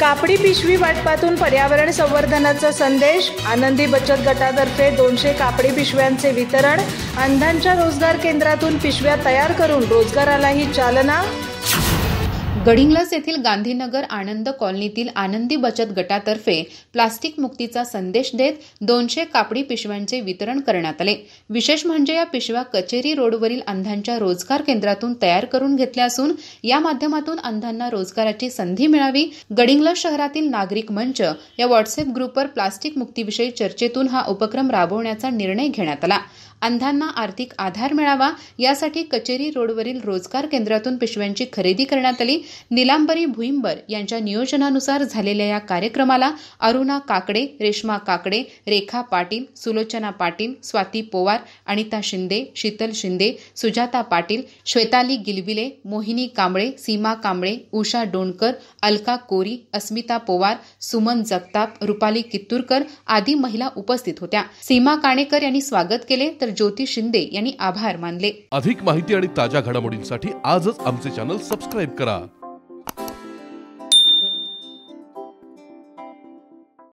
कापडी पिशवी वाटपातून पर्यावरण संवर्धनाचा संदेश. आनंदी बचत गटातर्फे 200 कापडी पिशव्यांचे वितरण. अंधांच्या रोजगार केंद्रातून पिशव्या तयार करून रोजगारालाही चालना. गडिंग्लज येथील गांधीनगर आनंद कॉलनीतील आनंदी बचत गटातर्फे प्लास्टिक मुक्तीचा संदेश देत 200 कापडी पिशव्यांचे वितरण करण्यात आले. विशेष म्हणजे या पिशव्या कचेरी रोडवरील अंधांच्या रोजगार केंद्रातून तयार करून घेतल्या असून या माध्यमातून अंधांना रोजगाराची संधी मिळावी. गडिंग्लज शहरातील नागरिक मंच या व्हॉट्सअप ग्रुपवर प्लास्टिक मुक्तीविषयी चर्चेतून हा उपक्रम राबवण्याचा निर्णय घेण्यात आला. अंधांना आर्थिक आधार मिळावा यासाठी कचेरी रोडवरील रोजगार केंद्रातून पिशव्यांची खरेदी करण्यात आली. निलांबरी भुईंबर यांच्या नियोजनानुसार झालेल्या या कार्यक्रमाला अरुणा काकडे, रेश्मा काकडे, रेखा पाटील, सुलोचना पाटील, स्वाती पोवार, अनिता शिंदे, शीतल शिंदे, सुजाता पाटील, श्वेताली गिलविले, मोहिनी कांबळे, सीमा कांबळे, उषा डोणकर, अलका कोरी, अस्मिता पोवार, सुमन जगताप, रुपाली कित्तूरकर आदी महिला उपस्थित होत्या. सीमा काणेकर यांनी स्वागत केले तर ज्योती शिंदे यांनी आभार मानले. अधिक माहिती आणि ताज्या घडामोडींसाठी आजच आमचे चॅनल सबस्क्राईब करा.